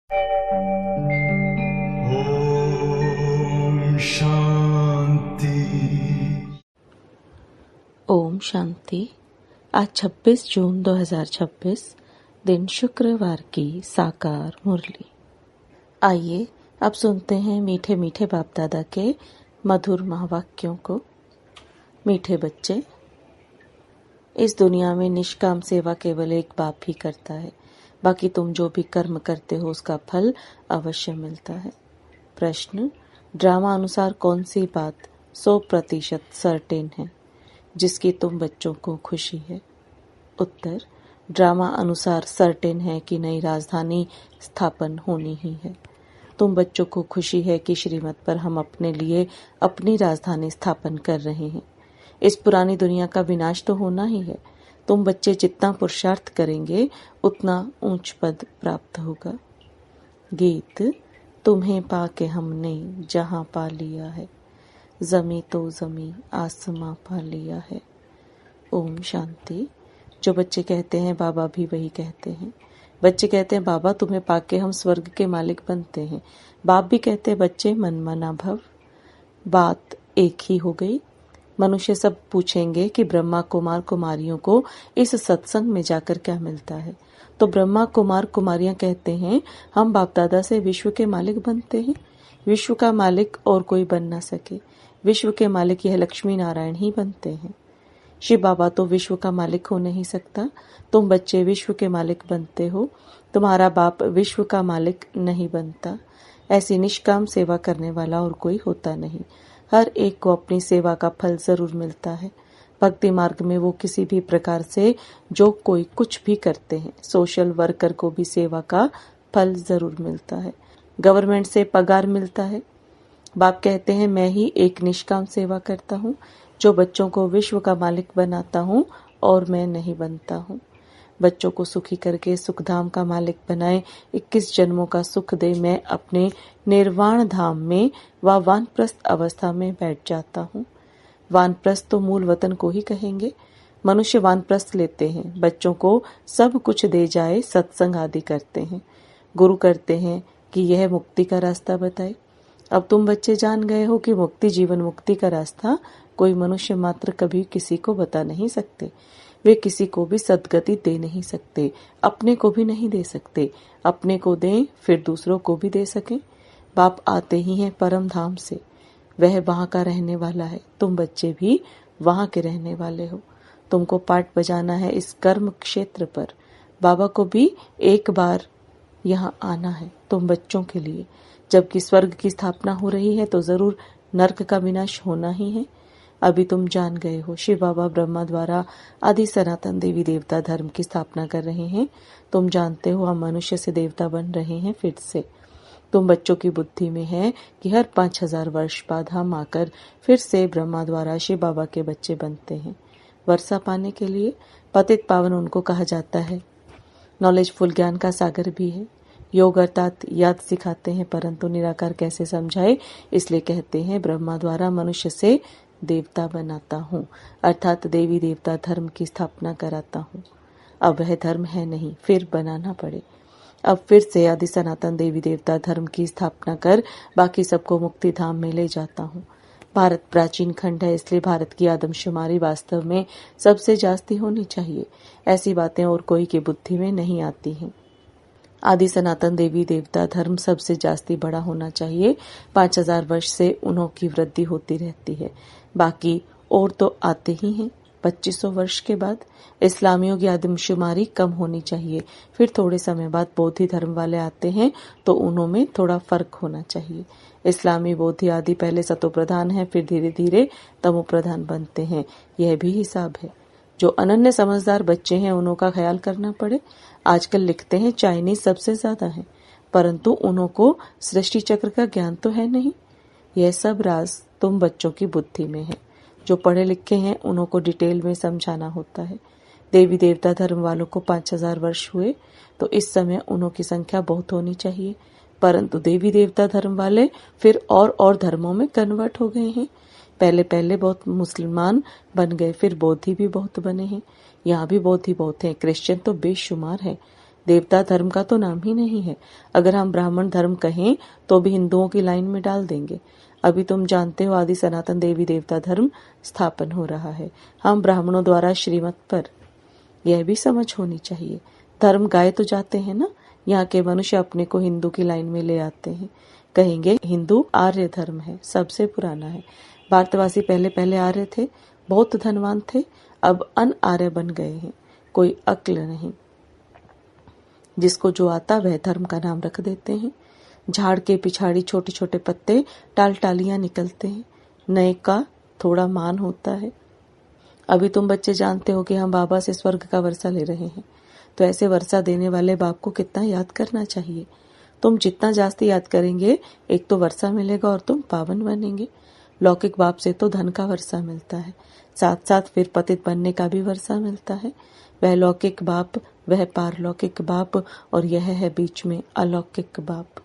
ओम शांति। ओम शांति। आज 26 जून 2026 दिन शुक्रवार की साकार मुरली। आइए अब सुनते हैं मीठे मीठे बाप दादा के मधुर महावाक्यों को। मीठे बच्चे, इस दुनिया में निष्काम सेवा केवल एक बाप ही करता है। बाकी तुम जो भी कर्म करते हो उसका फल अवश्य मिलता है। प्रश्न, ड्रामा अनुसार कौन सी बात 100% सर्टेन है जिसकी तुम बच्चों को खुशी है? उत्तर, ड्रामा अनुसार सर्टेन है कि नई राजधानी स्थापन होनी ही है। तुम बच्चों को खुशी है कि श्रीमत पर हम अपने लिए अपनी राजधानी स्थापन कर रहे हैं। इस पुरानी दुनिया का विनाश तो होना ही है। तुम बच्चे जितना पुरुषार्थ करेंगे उतना ऊंच पद प्राप्त होगा। गीत, तुम्हें पाके हमने जहां पा लिया है, जमी तो जमी आसमां पा लिया है। ओम शांति। जो बच्चे कहते हैं बाबा भी वही कहते हैं। बच्चे कहते हैं बाबा तुम्हें पाके हम स्वर्ग के मालिक बनते हैं। बाप भी कहते हैं बच्चे मन मना भव। बात एक ही हो गई। मनुष्य सब पूछेंगे कि ब्रह्मा कुमार कुमारियों को इस सत्संग में जाकर क्या मिलता है। तो ब्रह्मा कुमार कुमारियां कहते हैं हम बाप दादा से विश्व के मालिक बनते हैं। विश्व का मालिक और कोई बन ना सके। विश्व के मालिक यह लक्ष्मी नारायण ही बनते हैं। शिव बाबा तो विश्व का मालिक हो नहीं सकता। तुम बच्चे विश्व के मालिक बनते हो। तुम्हारा बाप विश्व का मालिक नहीं बनता। ऐसी निष्काम सेवा करने वाला और कोई होता नहीं। हर एक को अपनी सेवा का फल जरूर मिलता है। भक्ति मार्ग में वो किसी भी प्रकार से जो कोई कुछ भी करते हैं, सोशल वर्कर को भी सेवा का फल जरूर मिलता है। गवर्नमेंट से पगार मिलता है। बाप कहते हैं मैं ही एक निष्काम सेवा करता हूँ जो बच्चों को विश्व का मालिक बनाता हूँ और मैं नहीं बनता हूँ। बच्चों को सुखी करके सुखधाम का मालिक बनाए, 21 जन्मों का सुख दे, मैं अपने निर्वाण धाम में व वानप्रस्थ अवस्था में बैठ जाता हूँ। वानप्रस्थ तो मूल वतन को ही कहेंगे। मनुष्य वानप्रस्थ लेते हैं, बच्चों को सब कुछ दे जाए, सत्संग आदि करते हैं, गुरु करते हैं कि यह मुक्ति का रास्ता बताए। अब तुम बच्चे जान गए हो कि मुक्ति, जीवन मुक्ति का रास्ता कोई मनुष्य मात्र कभी किसी को बता नहीं सकते। वे किसी को भी सद्गति दे नहीं सकते, अपने को भी नहीं दे सकते। अपने को दें फिर दूसरों को भी दे सकें। बाप आते ही हैं परम धाम से, वह वहां का रहने वाला है। तुम बच्चे भी वहां के रहने वाले हो। तुमको पाठ बजाना है इस कर्म क्षेत्र पर। बाबा को भी एक बार यहाँ आना है तुम बच्चों के लिए। जबकि स्वर्ग की स्थापना हो रही है तो जरूर नरक का विनाश होना ही है। अभी तुम जान गए हो शिव बाबा ब्रह्मा द्वारा आदि सनातन देवी देवता धर्म की स्थापना कर रहे हैं। तुम जानते हो हम मनुष्य से देवता बन रहे हैं फिर से। तुम बच्चों की बुद्धि में है कि हर 5000 वर्ष बाद हम आकर फिर से ब्रह्मा द्वारा शिव बाबा के बच्चे बनते हैं। वर्षा पाने के लिए पतित पावन उनको कहा जाता है। नॉलेजफुल ज्ञान का सागर भी है। योग अर्थात याद सिखाते हैं, परंतु निराकार कैसे समझाए, इसलिए कहते हैं ब्रह्मा द्वारा मनुष्य से देवता बनाता हूँ, अर्थात देवी देवता धर्म की स्थापना कराता हूँ। अब वह धर्म है नहीं, फिर बनाना पड़े। अब फिर से आदि सनातन देवी देवता धर्म की स्थापना कर बाकी सबको मुक्ति धाम में ले जाता हूँ। भारत प्राचीन खंड है, इसलिए भारत की आदमशुमारी वास्तव में सबसे जास्ती होनी चाहिए। ऐसी बातें और कोई की बुद्धि में नहीं आती हैं। आदि सनातन देवी देवता धर्म सबसे जास्ती बड़ा होना चाहिए। 5000 वर्ष से उन्हों की वृद्धि होती रहती है। बाकी और तो आते ही हैं। 2500 वर्ष के बाद इस्लामियों की आदमशुमारी कम होनी चाहिए। फिर थोड़े समय बाद बौद्धि धर्म वाले आते हैं तो उन्हों में थोड़ा फर्क होना चाहिए। इस्लामी बौद्धि आदि पहले सतो प्रधान है, फिर धीरे धीरे तमो प्रधान बनते हैं। यह भी हिसाब है। जो अनन्य समझदार बच्चे हैं उन्हों का ख्याल करना पड़े। आजकल लिखते हैं चाइनीज सबसे ज्यादा है, परंतु उन्हों को सृष्टि चक्र का ज्ञान तो है नहीं। यह सब राज तुम बच्चों की बुद्धि में है। जो पढ़े लिखे हैं उन्हों को डिटेल में समझाना होता है। देवी देवता धर्म वालों को 5000 वर्ष हुए तो इस समय उन्हों की संख्या बहुत होनी चाहिए, परंतु देवी देवता धर्म वाले फिर और धर्मों में कन्वर्ट हो गए हैं। पहले बहुत मुसलमान बन गए, फिर बौद्धि भी बहुत बने हैं। यहाँ भी बौद्धि बहुत हैं। क्रिश्चियन तो बेशुमार है। देवता धर्म का तो नाम ही नहीं है। अगर हम ब्राह्मण धर्म कहें तो भी हिंदुओं की लाइन में डाल देंगे। अभी तुम जानते हो आदि सनातन देवी देवता धर्म स्थापन हो रहा है, हम ब्राह्मणों द्वारा श्रीमत पर। यह भी समझ होनी चाहिए, धर्म गाए तो जाते हैं ना। यहाँ के मनुष्य अपने को हिंदू की लाइन में ले आते हैं, कहेंगे हिंदू आर्य धर्म है, सबसे पुराना है। भारतवासी पहले पहले आर्य थे, बहुत धनवान थे, अब अन आर्य बन गए हैं, कोई अक्ल नहीं। जिसको जो आता वह धर्म का नाम रख देते हैं। झाड़ के पिछाड़ी छोटे छोटे पत्ते टाल टालियां निकलते हैं, नए का थोड़ा मान होता है। अभी तुम बच्चे जानते हो कि हम बाबा से स्वर्ग का वर्षा ले रहे हैं, तो ऐसे वर्षा देने वाले बाप को कितना याद करना चाहिए। तुम जितना जास्ती याद करेंगे, एक तो वर्षा मिलेगा और तुम पावन बनेंगे। लौकिक बाप से तो धन का वर्षा मिलता है, साथ साथ फिर पतित बनने का भी वर्षा मिलता है। वह लौकिक बाप, वह पारलौकिक बाप, और यह है बीच में अलौकिक बाप।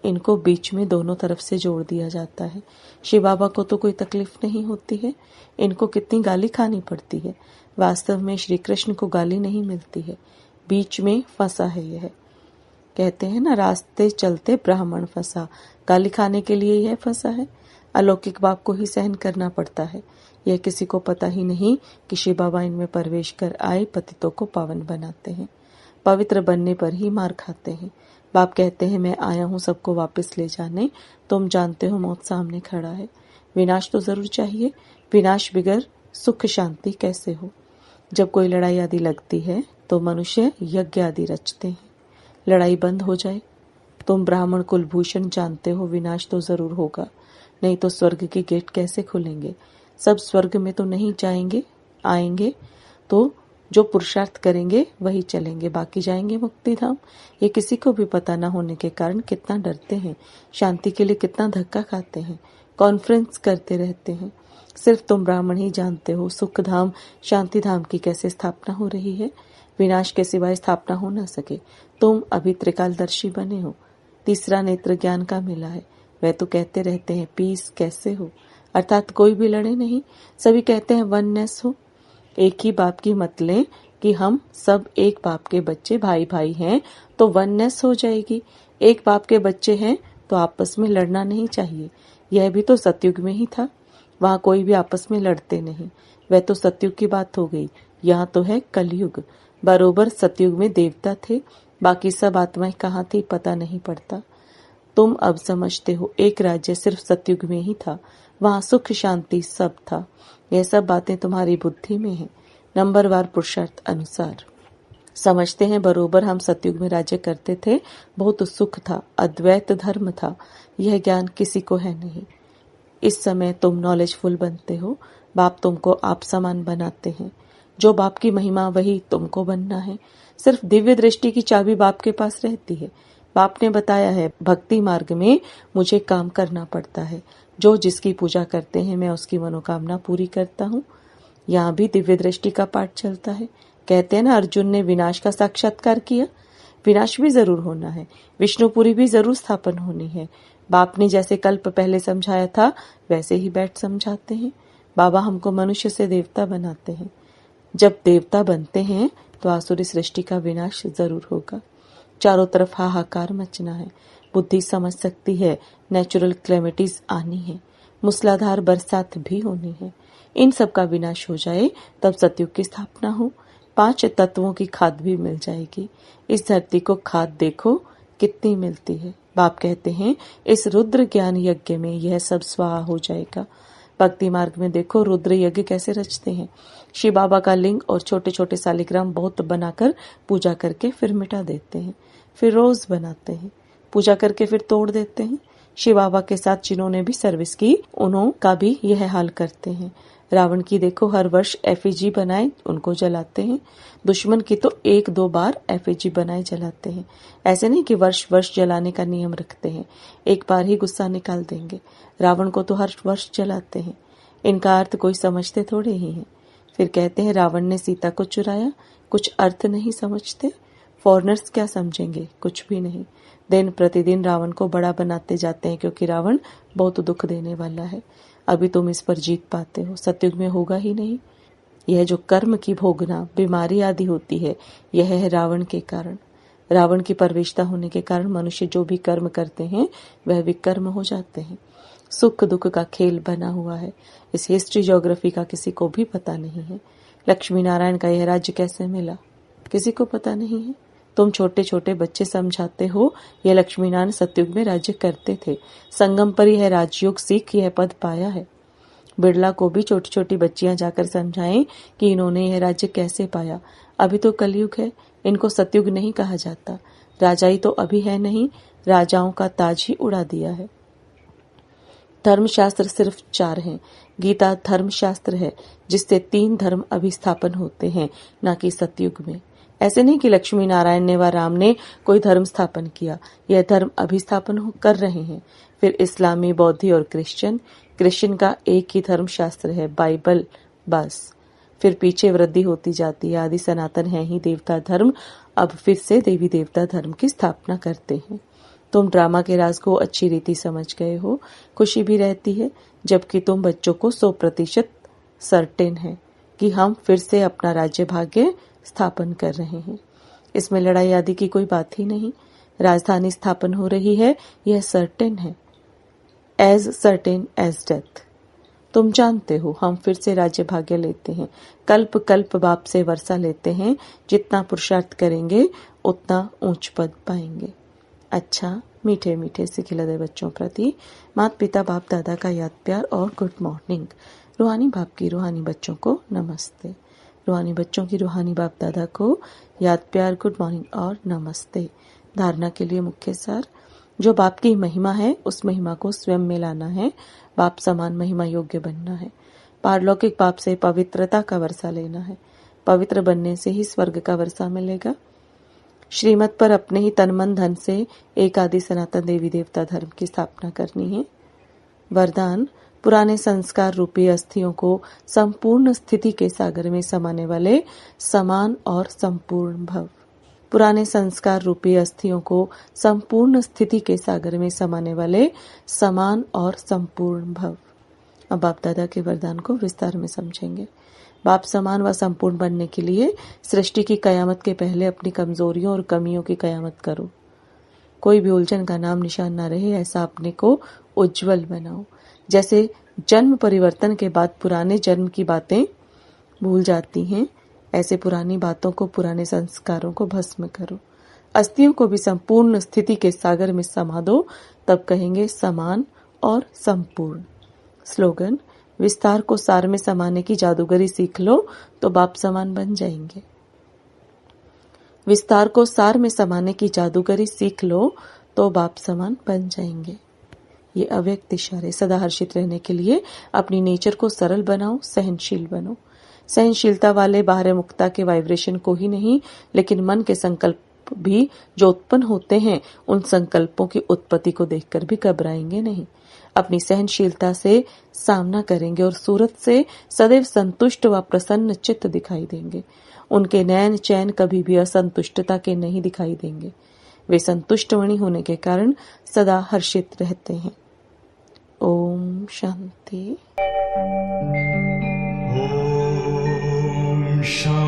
इनको बीच में दोनों तरफ से जोड़ दिया जाता है। शिव बाबा को तो कोई तकलीफ नहीं होती है, इनको कितनी गाली खानी पड़ती है। वास्तव में श्री कृष्ण को गाली नहीं मिलती है, बीच में फंसा है यह। कहते हैं ना, रास्ते चलते ब्राह्मण फंसा, गाली खाने के लिए यह फंसा है। अलौकिक बाप को ही सहन करना पड़ता है। यह किसी को पता ही नहीं कि शिव बाबा इनमें प्रवेश कर आए पतितों को पावन बनाते हैं। पवित्र बनने पर ही मार खाते हैं। बाप कहते हैं मैं आया हूँ सबको वापस ले जाने। तुम जानते हो मौत सामने खड़ा है, विनाश तो जरूर चाहिए। विनाश बिगर सुख शांति कैसे हो। जब कोई लड़ाई आदि लगती है तो मनुष्य यज्ञ आदि रचते हैं, लड़ाई बंद हो जाए। तुम ब्राह्मण कुलभूषण जानते हो विनाश तो जरूर होगा, नहीं तो स्वर्ग के गेट कैसे खुलेंगे। सब स्वर्ग में तो नहीं जाएंगे, आएंगे तो जो पुरुषार्थ करेंगे वही चलेंगे, बाकी जाएंगे मुक्ति धाम। ये किसी को भी पता न होने के कारण कितना डरते हैं, शांति के लिए कितना धक्का खाते हैं, कॉन्फ्रेंस करते रहते हैं। सिर्फ तुम ब्राह्मण ही जानते हो सुख धाम शांति धाम की कैसे स्थापना हो रही है। विनाश के सिवाय स्थापना हो न सके। तुम अभी त्रिकालदर्शी बने हो, तीसरा नेत्र ज्ञान का मिला है। वह तो कहते रहते हैं पीस कैसे हो, अर्थात कोई भी लड़े नहीं। सभी कहते हैं वननेस हो। एक ही बाप की मत लें कि हम सब एक बाप के बच्चे भाई भाई हैं तो वननेस हो जाएगी। एक बाप के बच्चे हैं तो आपस में लड़ना नहीं चाहिए। यह भी तो सतयुग में ही था, वहाँ कोई भी आपस में लड़ते नहीं। वह तो सतयुग की बात हो गई, यहाँ तो है कलयुग। बरोबर सतयुग में देवता थे, बाकी सब आत्माएं कहाँ थी पता नहीं पड़ता। तुम अब समझते हो एक राज्य सिर्फ सतयुग में ही था, वहाँ सुख शांति सब था। यह सब बातें तुम्हारी बुद्धि में है, नंबरवार पुरुषार्थ अनुसार। समझते हैं बरोबर हम सतयुग में राज्य करते थे, बहुत सुख था, अद्वैत धर्म था। यह ज्ञान किसी को है नहीं। इस समय तुम नॉलेजफुल बनते हो, बाप तुमको आप समान बनाते हैं। जो बाप की महिमा वही तुमको बनना है। सिर्फ दिव्य दृष्टि की चाबी बाप के पास रहती है। बाप ने बताया है भक्ति मार्ग में मुझे काम करना पड़ता है। जो जिसकी पूजा करते हैं मैं उसकी मनोकामना पूरी करता हूँ। यहाँ भी दिव्य दृष्टि का पाठ चलता है। कहते हैं ना, अर्जुन ने विनाश का साक्षात्कार किया। विनाश भी जरूर होना है, विष्णुपुरी भी जरूर स्थापन होनी है। बाप ने जैसे कल्प पहले समझाया था वैसे ही बैठ समझाते हैं। बाबा हमको मनुष्य से देवता बनाते हैं। जब देवता बनते हैं तो आसुरी सृष्टि का विनाश जरूर होगा। चारों तरफ हाहाकार मचना है। बुद्धि समझ सकती है नेचुरल क्लेमिटीज आनी है, मूसलाधार बरसात भी होनी है। इन सब का विनाश हो जाए तब सतयुग की स्थापना हो। 5 तत्वों की खाद भी मिल जाएगी। इस धरती को खाद देखो कितनी मिलती है। बाप कहते हैं इस रुद्र ज्ञान यज्ञ में यह सब स्वाहा हो जाएगा। भक्ति मार्ग में देखो रुद्र यज्ञ कैसे रचते हैं। शिव बाबा का लिंग और छोटे छोटे सालिग्राम बहुत बनाकर पूजा करके फिर मिटा देते हैं, फिर रोज बनाते हैं, पूजा करके फिर तोड़ देते हैं। शिव बाबा के साथ जिन्होंने भी सर्विस की उन्हों का भी यह हाल करते हैं। रावण की देखो हर वर्ष एफिजी बनाए उनको जलाते हैं। दुश्मन की तो 1-2 बार एफिजी बनाए जलाते हैं। ऐसे नहीं कि वर्ष वर्ष जलाने का नियम रखते हैं, एक बार ही गुस्सा निकाल देंगे। रावण को तो हर वर्ष जलाते हैं। इनका अर्थ कोई समझते थोड़े ही है। फिर कहते हैं रावण ने सीता को चुराया, कुछ अर्थ नहीं समझते। फॉरेनर्स क्या समझेंगे, कुछ भी नहीं। दिन प्रतिदिन रावण को बड़ा बनाते जाते हैं क्योंकि रावण बहुत दुख देने वाला है। अभी तुम इस पर जीत पाते हो, सतयुग में होगा ही नहीं। यह जो कर्म की भोगना बीमारी आदि होती है यह है रावण के कारण। रावण की परवेशता होने के कारण मनुष्य जो भी कर्म करते हैं वह विकर्म हो जाते हैं। सुख दुख का खेल बना हुआ है। इस हिस्ट्री ज्योग्राफी का किसी को भी पता नहीं है। लक्ष्मी नारायण का यह राज्य कैसे मिला, किसी को पता नहीं है। तुम छोटे छोटे बच्चे समझाते हो यह लक्ष्मी नारायण सतयुग में राज्य करते थे। संगम पर यह राजयोग सीख यह पद पाया है। बिड़ला को भी छोटी छोटी बच्चियां जाकर समझाएं कि इन्होंने यह राज्य कैसे पाया। अभी तो कलयुग है, इनको सतयुग नहीं कहा जाता। राजाई तो अभी है नहीं, राजाओं का ताज ही उड़ा दिया है। धर्मशास्त्र सिर्फ 4 हैं। गीता धर्मशास्त्र है जिससे 3 धर्म अभिस्थापन होते हैं, न कि सतयुग में। ऐसे नहीं कि लक्ष्मी नारायण ने व राम ने कोई धर्म स्थापन किया, यह धर्म अभिस्थापन कर रहे हैं। फिर इस्लामी, बौद्धी और क्रिश्चियन का एक ही धर्मशास्त्र है, बाइबल, बस। फिर पीछे वृद्धि होती जाती है। आदि सनातन है ही देवता धर्म, अब फिर से देवी देवता धर्म की स्थापना करते हैं। तुम ड्रामा के राज को अच्छी रीति समझ गए हो, खुशी भी रहती है, जबकि तुम बच्चों को 100% सर्टेन है कि हम फिर से अपना राज्य भाग्य स्थापन कर रहे हैं। इसमें लड़ाई आदि की कोई बात ही नहीं। राजधानी स्थापन हो रही है, यह सर्टेन है, एज सर्टेन एज डेथ। तुम जानते हो हम फिर से राज्य भाग्य लेते हैं। कल्प कल्प बाप से वर्षा लेते हैं। जितना पुरुषार्थ करेंगे उतना ऊंच पद पाएंगे। अच्छा, मीठे मीठे से खिलते बच्चों प्रति माता पिता बाप दादा का याद प्यार और गुड मॉर्निंग। रूहानी बाप की रूहानी बच्चों को नमस्ते। रूहानी बच्चों की रूहानी बाप दादा को याद प्यार, गुड मॉर्निंग और नमस्ते। धारणा के लिए मुख्य सार, जो बाप की महिमा है उस महिमा को स्वयं में लाना है। बाप समान महिमा योग्य बनना है। पारलौकिक बाप से पवित्रता का वर्षा लेना है। पवित्र बनने से ही स्वर्ग का वर्षा मिलेगा। श्रीमत पर अपने ही तन मन धन से एक आदि सनातन देवी देवता धर्म की स्थापना करनी है। वरदान, पुराने संस्कार रूपी अस्थियों को संपूर्ण स्थिति के सागर में समाने वाले समान और संपूर्ण भव। पुराने संस्कार रूपी अस्थियों को संपूर्ण स्थिति के सागर में समाने वाले समान और संपूर्ण भव। अब बाप दादा के वरदान को विस्तार में समझेंगे। बाप समान व संपूर्ण बनने के लिए सृष्टि की कयामत के पहले अपनी कमजोरियों और कमियों की कयामत करो। कोई भी उलझन का नाम निशान न रहे, ऐसा अपने को उज्जवल बनाओ। जैसे जन्म परिवर्तन के बाद पुराने जन्म की बातें भूल जाती हैं, ऐसे पुरानी बातों को, पुराने संस्कारों को भस्म करो। अस्थियों को भी संपूर्ण स्थिति के सागर में समा दो, तब कहेंगे समान और संपूर्ण। स्लोगन, विस्तार को सार में समाने की जादूगरी सीख लो तो बाप समान बन जाएंगे। विस्तार को सार में समाने की जादूगरी सीख लो तो बाप समान बन जाएंगे। ये अव्यक्त इशारे। सदा हर्षित रहने के लिए अपनी नेचर को सरल बनाओ, सहनशील बनो। सहनशीलता वाले बाहर मुक्ता के वाइब्रेशन को ही नहीं, लेकिन मन के संकल्प भी जो उत्पन्न होते हैं, उन संकल्पों की उत्पत्ति को देखकर भी घबराएंगे नहीं। अपनी सहनशीलता से सामना करेंगे और सूरत से सदैव संतुष्ट व प्रसन्न चित्त दिखाई देंगे। उनके नैन चैन कभी भी असंतुष्टता के नहीं दिखाई देंगे। वे संतुष्ट मणि होने के कारण सदा हर्षित रहते हैं। ओम शांति। Om Shanti.